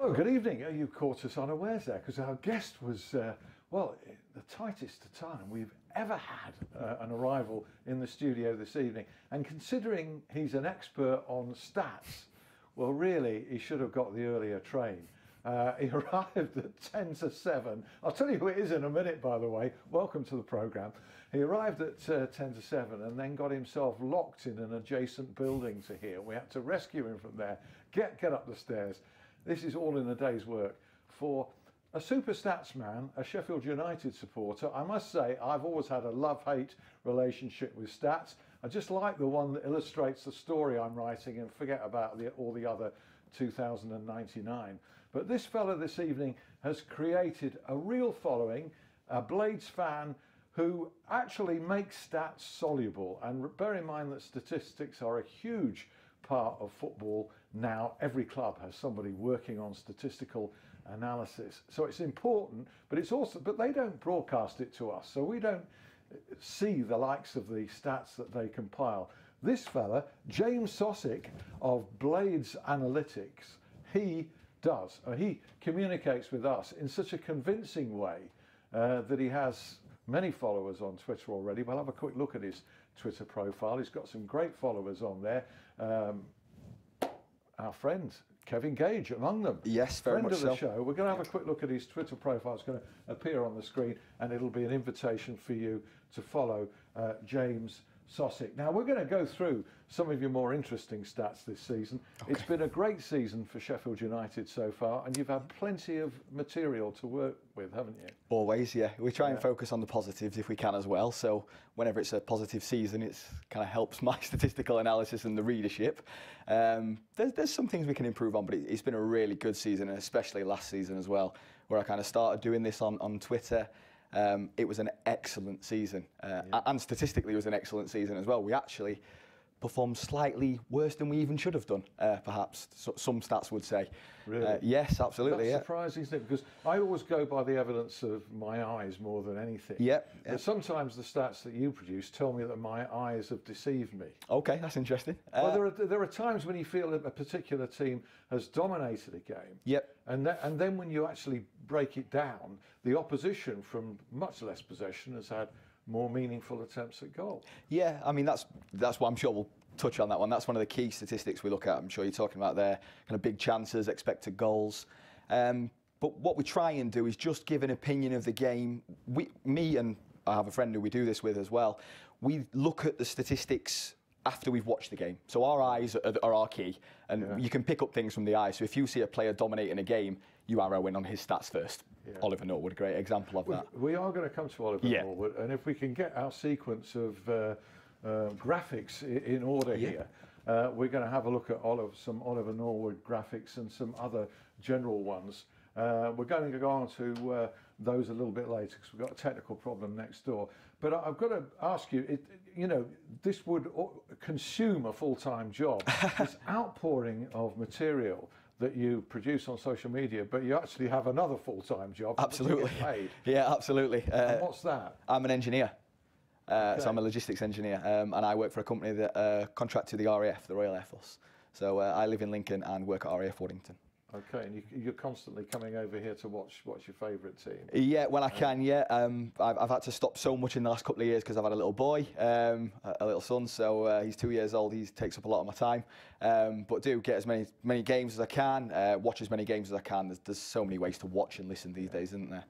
Oh, good evening. You caught us unawares there because our guest was, well, the tightest time we've ever had an arrival in the studio this evening. And considering he's an expert on stats, well, really, he should have got the earlier train. He arrived at 10 to 7. I'll tell you who it is in a minute, by the way. Welcome to the programme. He arrived at 10 to 7 and then got himself locked in an adjacent building to here. We had to rescue him from there, get up the stairs. This is all in a day's work. For a super stats man, a Sheffield United supporter, I must say I've always had a love-hate relationship with stats. I just like the one that illustrates the story I'm writing and forget about all the other 2099. But this fella this evening has created a real following, a Blades fan who actually makes stats soluble. And bear in mind that statistics are a huge part of football now. Every club has somebody working on statistical analysis, so it's important, but it's also, but they don't broadcast it to us, so we don't see the likes of the stats that they compile. This fella, James Socik of Blades Analytics, he communicates with us in such a convincing way that he has many followers on Twitter already. We'll have a quick look at his Twitter profile. He's got some great followers on there. Our friend Kevin Gage among them. Yes, very much so. Friend of the show. We're going to have a quick look at his Twitter profile. It's going to appear on the screen, and it'll be an invitation for you to follow James Socik. Now, we're going to go through some of your more interesting stats this season. Okay. It's been a great season for Sheffield United so far, and you've had plenty of material to work with, haven't you? Always, yeah. We try and focus on the positives if we can as well. So whenever it's a positive season, it kind of helps my statistical analysis and the readership. There's some things we can improve on, but it's been a really good season, and especially last season as well, where I kind of started doing this on Twitter. It was an excellent season, and statistically it was an excellent season as well. We actually performed slightly worse than we even should have done, perhaps, some stats would say. Really? Yes, absolutely. That's surprising, isn't it? Because I always go by the evidence of my eyes more than anything. But sometimes the stats that you produce tell me that my eyes have deceived me. Okay, that's interesting. Well, there are times when you feel that a particular team has dominated a game. And then when you actually break it down, the opposition from much less possession has had more meaningful attempts at goal. Yeah, I mean, that's what I'm sure we'll touch on that one. That's one of the key statistics we look at. I'm sure you're talking about there, kind of big chances, expected goals. But what we try and do is just give an opinion of the game. Me and I have a friend who we do this with as well. We look at the statistics after we've watched the game. So our eyes are our key, and you can pick up things from the eyes. So if you see a player dominating a game, you arrow in on his stats first. Oliver Norwood, a great example of that. We are going to come to Oliver Norwood, and if we can get our sequence of graphics in order here, we're going to have a look at some Oliver Norwood graphics and some other general ones. We're going to go on to those a little bit later because we've got a technical problem next door. But I've got to ask you, you know, this would consume a full-time job, this outpouring of material that you produce on social media, but you actually have another full-time job. Absolutely. Paid. Yeah, absolutely. And what's that? I'm an engineer. So I'm a logistics engineer, and I work for a company that contract to the RAF, the Royal Air Force. So I live in Lincoln and work at RAF Waddington. Okay, and you're constantly coming over here to watch your favourite team? Yeah, when I can, yeah. I've had to stop so much in the last couple of years because I've had a little boy, a little son, so he's 2 years old. He takes up a lot of my time, but do get as many games as I can, watch as many games as I can. There's so many ways to watch and listen these days, isn't there?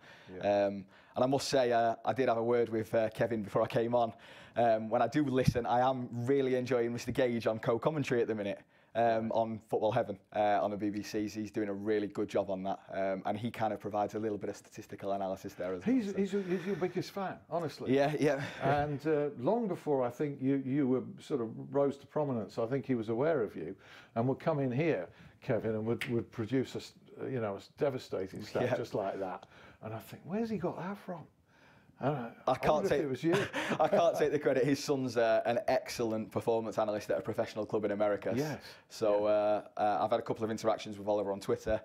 And I must say, I did have a word with Kevin before I came on. When I do listen, I am really enjoying Mr. Gage on co-commentary at the minute. On Football Heaven on the BBC. He's doing a really good job on that, and he kind of provides a little bit of statistical analysis there as well. He's your biggest fan, honestly. Yeah. And long before I think you were sort of rose to prominence, I think he was aware of you and would come in here, Kevin, and would produce a devastating stat just like that. And I think, where's he got that from? I can't take it was you. I can't take the credit. His son's an excellent performance analyst at a professional club in America. Yes. So I've had a couple of interactions with Oliver on Twitter,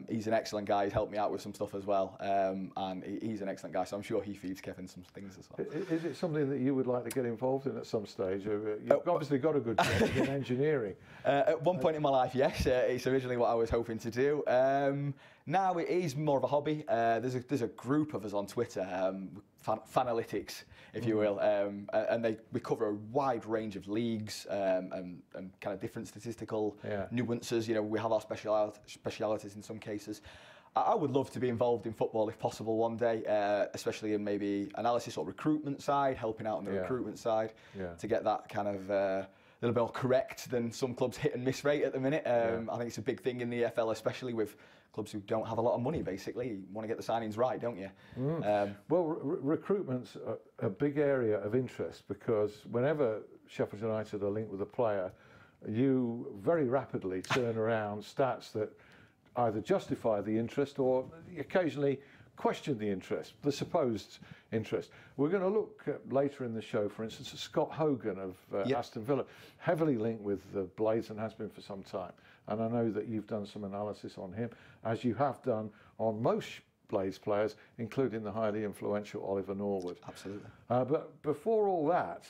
He's an excellent guy. He's helped me out with some stuff as well, and he's an excellent guy. So I'm sure he feeds Kevin some things as well. Is it something that you would like to get involved in at some stage? You've obviously got a good job in engineering. At one point in my life, yes. It's originally what I was hoping to do. Now it is more of a hobby. There's a group of us on Twitter, Fanalytics, if you will, and we cover a wide range of leagues and kind of different statistical nuances. You know, we have our specialities in some cases. I would love to be involved in football if possible one day, especially in maybe analysis or recruitment side, helping out on the recruitment side to get that kind of a little bit more correct than some clubs' hit and miss rate at the minute. I think it's a big thing in the EFL, especially with clubs who don't have a lot of money, basically. You want to get the signings right, don't you? Well, recruitment's a big area of interest, because whenever Sheffield United are linked with a player, you very rapidly turn around stats that either justify the interest or occasionally question the interest, the supposed interest. We're going to look later in the show, for instance, at Scott Hogan of Aston Villa, heavily linked with the Blades and has been for some time. And I know that you've done some analysis on him, as you have done on most Blades players, including the highly influential Oliver Norwood. Absolutely. But before all that,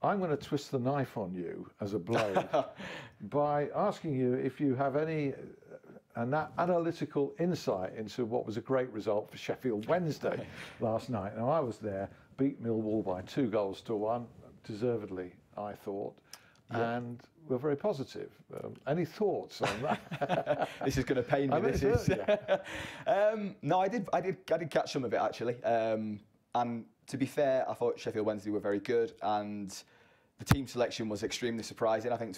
I'm going to twist the knife on you as a Blade by asking you if you have any analytical insight into what was a great result for Sheffield Wednesday last night. Now, I was there, beat Millwall by 2-1, deservedly, I thought, and we're very positive. Any thoughts on that? This is going to pain me. This is. No, I did catch some of it actually, and to be fair, I thought Sheffield Wednesday were very good, and the team selection was extremely surprising. I think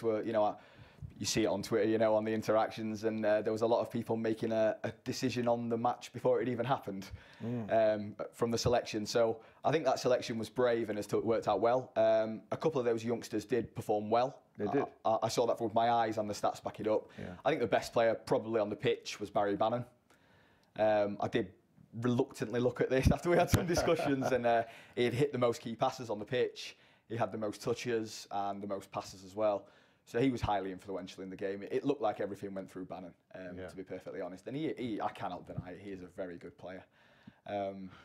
you see it on Twitter, on the interactions, and there was a lot of people making a decision on the match before it even happened from the selection. So I think that selection was brave and has worked out well. A couple of those youngsters did perform well. They did. I saw that with my eyes, and the stats back it up. Yeah. I think the best player probably on the pitch was Barry Bannon. I did reluctantly look at this after we had some discussions, and he had hit the most key passes on the pitch. He had the most touches and the most passes as well. So he was highly influential in the game. It looked like everything went through Bannon, to be perfectly honest. And I cannot deny it. He is a very good player.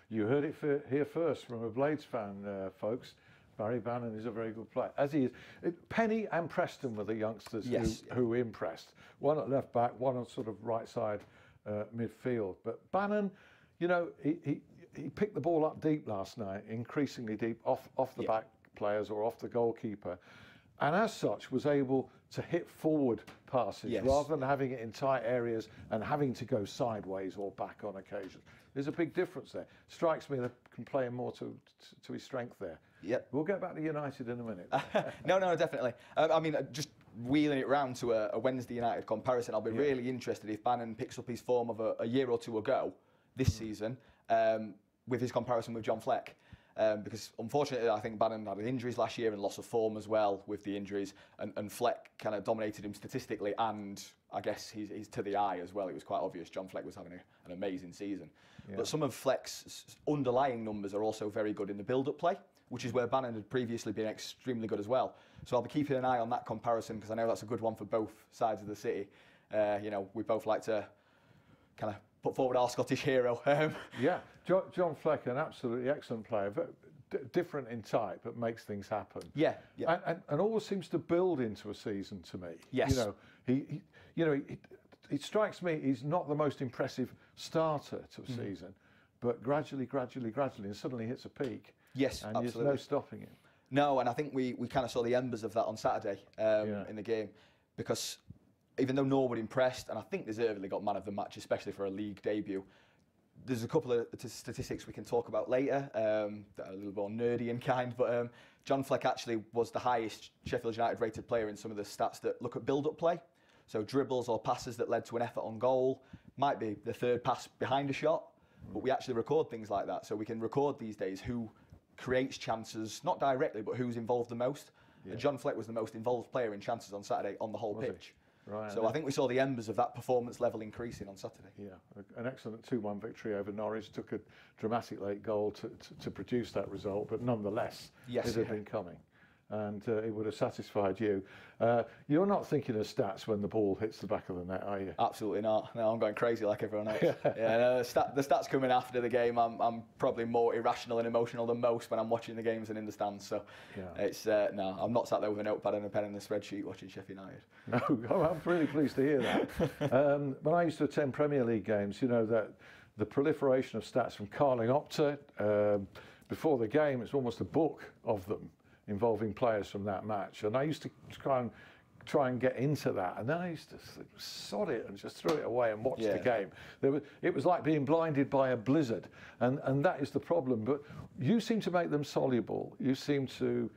You heard it here first from a Blades fan, folks. Barry Bannon is a very good player, as he is. Penny and Preston were the youngsters who impressed. One at left back, one on sort of right side midfield. But Bannon, he picked the ball up deep last night, increasingly deep, off the back players or off the goalkeeper. And as such was able to hit forward passes rather than having it in tight areas and having to go sideways or back on occasion. There's a big difference there. Strikes me that can play more to his strength there. Yep. We'll get back to United in a minute. No, definitely. I mean, just wheeling it round to a Wednesday United comparison, I'll be really interested if Bannon picks up his form of a year or two ago this season with his comparison with John Fleck. Because unfortunately, I think Bannon had injuries last year and loss of form as well with the injuries, and Fleck kind of dominated him statistically, and I guess he's to the eye as well. It was quite obvious John Fleck was having an amazing season. Yeah. But some of Fleck's underlying numbers are also very good in the build-up play, which is where Bannon had previously been extremely good as well. So I'll be keeping an eye on that comparison, because I know that's a good one for both sides of the city. We both like to kind of put forward our Scottish hero. Yeah, John Fleck, an absolutely excellent player, different in type, but makes things happen. Yeah. And always seems to build into a season to me. Yes. It strikes me he's not the most impressive starter to a season, but gradually, and suddenly hits a peak. Yes, and absolutely. There's no stopping him. No, and I think we kind of saw the embers of that on Saturday in the game, because even though Norwood impressed, and I think deservedly got man of the match, especially for a league debut, there's a couple of statistics we can talk about later that are a little more nerdy in kind, but John Fleck actually was the highest Sheffield United rated player in some of the stats that look at build-up play. So dribbles or passes that led to an effort on goal, might be the third pass behind a shot, but we actually record things like that. So we can record these days who creates chances, not directly, but who's involved the most. Yeah. And John Fleck was the most involved player in chances on Saturday on the whole pitch. Right. So I think we saw the embers of that performance level increasing on Saturday. Yeah, an excellent 2-1 victory over Norwich. Took a dramatic late goal to produce that result, but nonetheless, it had been coming. and it would have satisfied you. You're not thinking of stats when the ball hits the back of the net, are you? Absolutely not. No, I'm going crazy like everyone else. No, the stats coming after the game. I'm probably more irrational and emotional than most when I'm watching the games and in the stands. So it's no, I'm not sat there with a notepad and a pen and a spreadsheet watching Sheffield United. No, I'm really pleased to hear that. When I used to attend Premier League games, you know, that the proliferation of stats from Carling Opta, before the game, it's almost a book of them involving players from that match. And I used to try and get into that. And then I used to sod it and just throw it away and watch the game. It was like being blinded by a blizzard. And that is the problem. But you seem to make them soluble. You seem to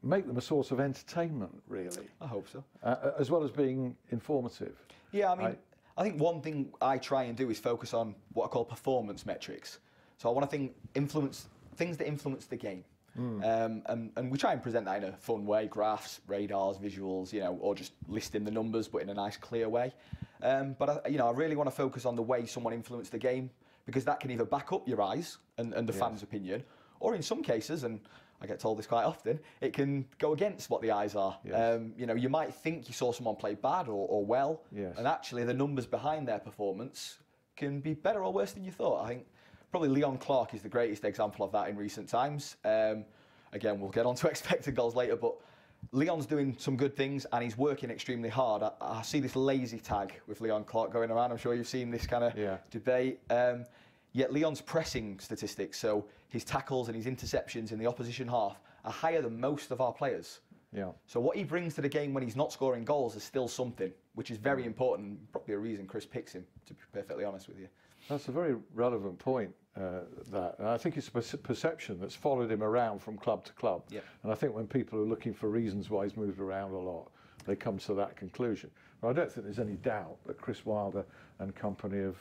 make them a source of entertainment, really. I hope so. As well as being informative. Yeah, I mean, I think one thing I try and do is focus on what I call performance metrics. So I want to think things that influence the game. And we try and present that in a fun way, graphs, radars, visuals, you know, or just listing the numbers, but in a nice, clear way. But I really want to focus on the way someone influenced the game, because that can either back up your eyes and the fans' opinion, or in some cases, and I get told this quite often, it can go against what the eyes are. Yes. You might think you saw someone play bad or well, and actually the numbers behind their performance can be better or worse than you thought. I think probably Leon Clark is the greatest example of that in recent times. Again, we'll get on to expected goals later, but Leon's doing some good things and he's working extremely hard. I see this lazy tag with Leon Clark going around. I'm sure you've seen this kind of debate. Yet Leon's pressing statistics, so his tackles and his interceptions in the opposition half, are higher than most of our players. Yeah. So what he brings to the game when he's not scoring goals is still something, which is very important. Probably a reason Chris picks him, to be perfectly honest with you. That's a very relevant point, that. And I think it's a perception that's followed him around from club to club. Yeah. And I think when people are looking for reasons why he's moved around a lot, they come to that conclusion. But I don't think there's any doubt that Chris Wilder and company have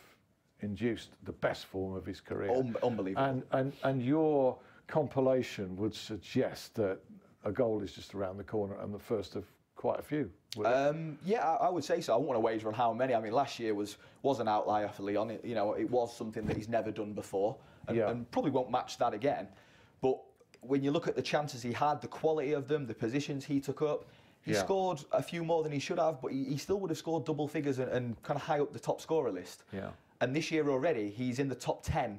induced the best form of his career. Unbelievable. And your compilation would suggest that a goal is just around the corner and the first of quite a few. Yeah, I would say so. I wouldn't want to wager on how many. I mean, last year was an outlier for Leon. It was something that he's never done before, and probably won't match that again. But when you look at the chances he had, the quality of them, the positions he took up, he scored a few more than he should have, but he still would have scored double figures and kind of high up the top scorer list. Yeah. And this year already, he's in the top 10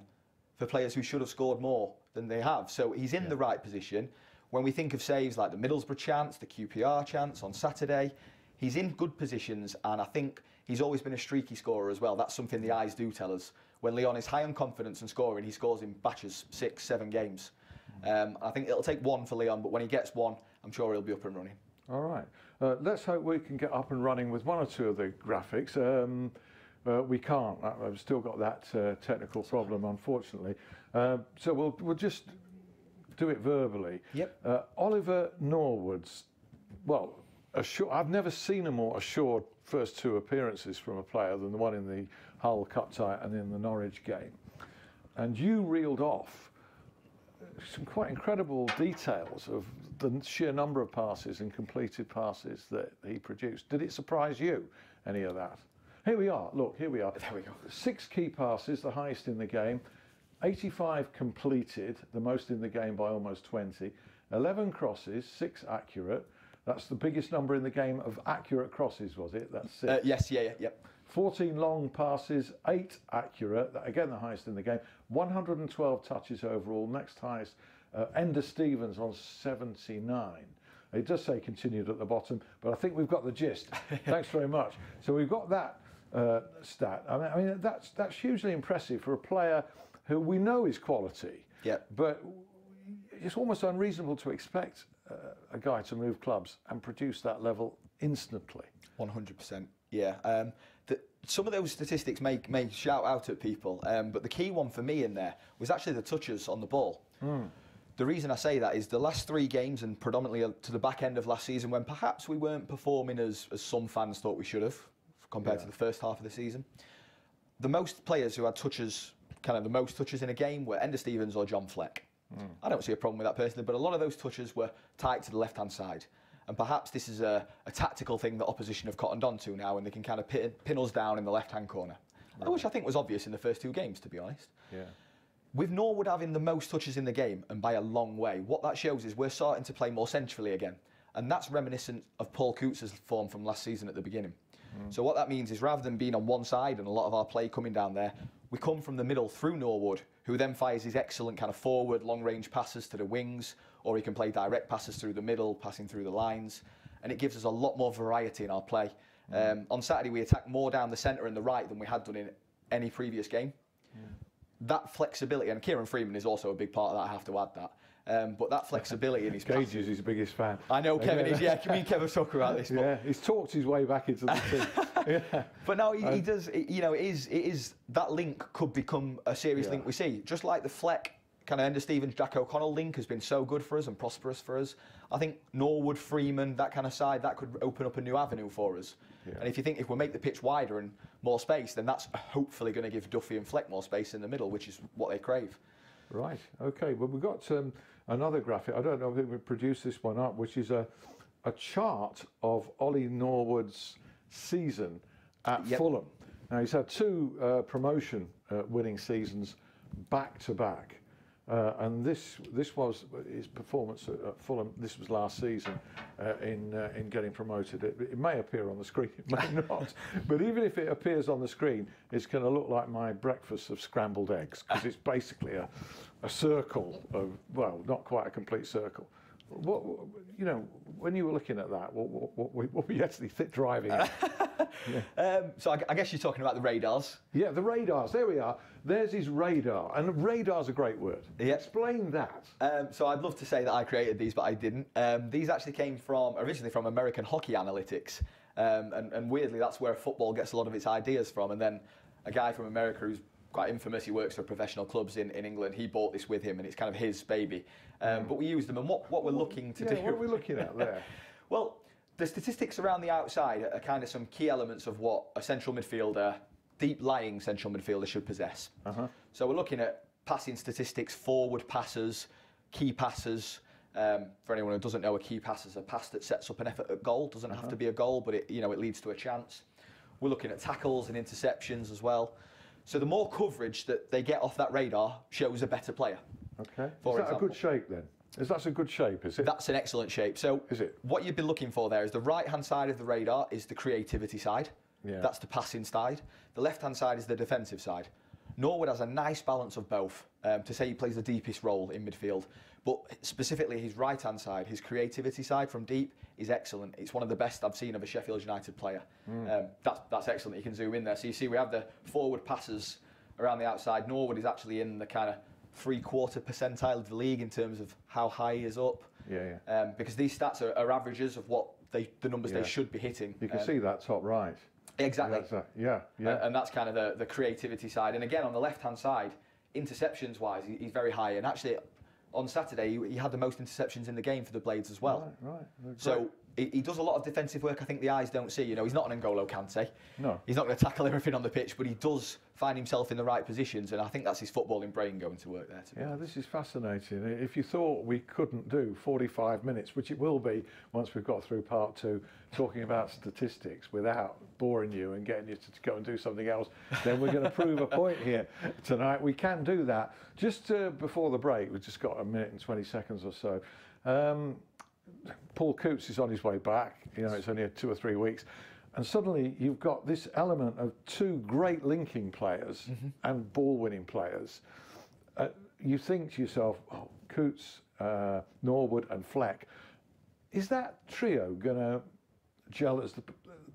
for players who should have scored more than they have. So he's in the right position. When we think of saves like the Middlesbrough chance, the QPR chance on Saturday, he's in good positions, and I think he's always been a streaky scorer as well. That's something the eyes do tell us. When Leon is high on confidence and scoring, he scores in batches, 6, 7 games. I think it'll take one for Leon, but when he gets one, I'm sure he'll be up and running. All right. Let's hope we can get up and running with one or two of the graphics. We can't. I've still got that technical problem, unfortunately. So we'll just do it verbally. Yep. Oliver Norwood's, well, I've never seen a more assured first 2 appearances from a player than the one in the Hull Cup tie and in the Norwich game. And you reeled off some quite incredible details of the sheer number of passes and completed passes that he produced. Did it surprise you, any of that? Here we are. Look, here we are. There we go. 6 key passes, the highest in the game. 85 completed, the most in the game by almost 20. 11 crosses, 6 accurate. That's the biggest number in the game of accurate crosses, was it? That's 6. Yes, yep. 14 long passes, 8 accurate, again the highest in the game. 112 touches overall, next highest, Ender Stevens on 79. It does say continued at the bottom, but I think we've got the gist. Thanks very much. So we've got that stat. I mean that's hugely impressive for a player who we know is quality. Yeah. But it's almost unreasonable to expect a guy to move clubs and produce that level instantly. 100%. Yeah. Some of those statistics may shout out at people, but the key one for me in there was actually the touches on the ball. The reason I say that is the last 3 games, and predominantly to the back end of last season, when perhaps we weren't performing as some fans thought we should have compared to the first half of the season, the most players who had touches, kind of the most touches in a game, were Ender Stevens or John Fleck. I don't see a problem with that personally, but a lot of those touches were tight to the left-hand side. And perhaps this is a tactical thing that opposition have cottoned onto now, and they can kind of pin us down in the left-hand corner, which I think was obvious in the first 2 games, to be honest. Yeah. with Norwood having the most touches in the game, and by a long way, what that shows is we're starting to play more centrally again. And that's reminiscent of Paul Coots' form from last season at the beginning. So what that means is rather than being on one side and a lot of our play coming down there, we come from the middle through Norwood, who then fires his excellent kind of forward, long-range passes to the wings, or he can play direct passes through the middle, passing through the lines. And it gives us a lot more variety in our play. On Saturday, we attacked more down the centre and the right than we had done in any previous game. That flexibility, and Kieran Freeman is also a big part of that, I have to add that. But that flexibility in his Gage is his biggest fan. I know Kevin is, yeah. Me and Kevin talk about this. Yeah, he's talked his way back into the team. Yeah. But no, he does. You know, it is that link could become a serious link we see. Just like the Fleck kind of Ender Stevens, Jack O'Connell link has been so good for us and prosperous for us. I think Norwood, Freeman, that kind of side, that could open up a new avenue for us. Yeah. And if you think if we make the pitch wider and more space, then that's hopefully going to give Duffy and Fleck more space in the middle, which is what they crave. Right. Okay. Well, we've got another graphic. I don't know if we produced this one up, which is a chart of Ollie Norwood's season at Fulham. Now he's had two promotion winning seasons back to back, and this was his performance at Fulham. This was last season in getting promoted. It may appear on the screen, it may not, but even if it appears on the screen, it's going to look like my breakfast of scrambled eggs, because it's basically a circle of, well, not quite a complete circle. What, you know, when you were looking at that, what were you actually driving at? So I guess you're talking about the radars. Yeah, the radars. There we are. There's his radar, and radar's a great word. Yep. Explain that. So I'd love to say that I created these, but I didn't. These actually came originally from American hockey analytics, and weirdly, that's where football gets a lot of its ideas from. And then a guy from America who's quite infamous, he works for professional clubs in England, he bought this with him, and it's kind of his baby. But we use them, and what we're looking to do... What are we looking at there? Well, the statistics around the outside are kind of some key elements of what a central midfielder, deep-lying central midfielder, should possess. So we're looking at passing statistics, forward passes, key passes. For anyone who doesn't know, a key pass is a pass that sets up an effort at goal. Doesn't have to be a goal, but it leads to a chance. We're looking at tackles and interceptions as well. So the more coverage that they get off that radar shows a better player. Okay. Is that a good shape then? That's a good shape, is it? That's an excellent shape. So is it? What you'd be looking for there is the right-hand side of the radar is the creativity side. Yeah. That's the passing side. The left-hand side is the defensive side. Norwood has a nice balance of both. To say he plays the deepest role in midfield, but specifically his right-hand side, his creativity side from deep is excellent. It's one of the best I've seen of a Sheffield United player. That's excellent. You can zoom in there. So you see we have the forward passes around the outside. Norwood is actually in the kind of 3/4 percentile of the league in terms of how high he is up. Because these stats are averages of what the numbers they should be hitting. You can see that top right. Exactly. And that's kind of the creativity side. And again, on the left-hand side, interceptions-wise, he's very high. And actually, on Saturday, he had the most interceptions in the game for the Blades as well. Right. So he does a lot of defensive work I think the eyes don't see. You know, he's not an N'Golo Kante. No. He's not going to tackle everything on the pitch, but he does find himself in the right positions, and I think that's his footballing brain going to work there. This is fascinating. If you thought we couldn't do 45 minutes, which it will be once we've got through part 2, talking about statistics without boring you and getting you to go and do something else, then we're going to prove a point here tonight. We can do that. Just before the break, we've just got a minute and 20 seconds or so. Paul Coots is on his way back. You know, it's only 2 or 3 weeks. And suddenly you've got this element of two great linking players and ball-winning players. You think to yourself, oh, Coots, Norwood and Fleck, is that trio going to gel as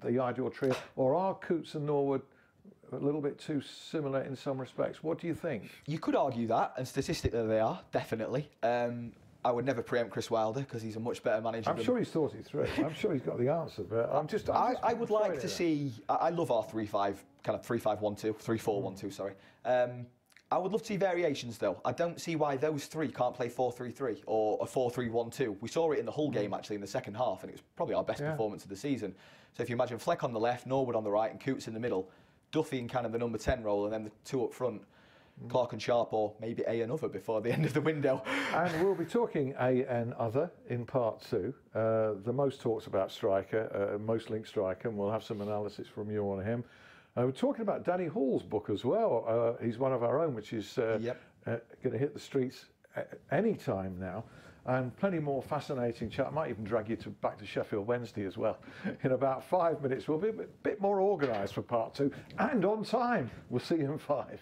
the ideal trio? Or are Coots and Norwood a little bit too similar in some respects? What do you think? You could argue that, and statistically they are, definitely. I would never preempt Chris Wilder because he's a much better manager. I'm sure he's thought it through. I'm sure he's got the answer, but I would like to see. I love our 3-5, kind of 3-5-1-2, 3-4-1-2. Sorry. I would love to see variations though. I don't see why those three can't play 4-3-3 or a 4-3-1-2. We saw it in the Hull game actually in the second half, and it was probably our best performance of the season. So if you imagine Fleck on the left, Norwood on the right, and Coots in the middle, Duffy in kind of the number 10 role, and then the two up front. Clark and Sharp, or maybe another before the end of the window. And we'll be talking another in part 2. The most talked about striker, most linked striker, and we'll have some analysis from you on him. We're talking about Danny Hall's book as well. He's one of our own, which is going to hit the streets any time now. And plenty more fascinating chat. I might even drag you back to Sheffield Wednesday as well. In about 5 minutes, we'll be a bit more organised for part 2 and on time. We'll see you in 5.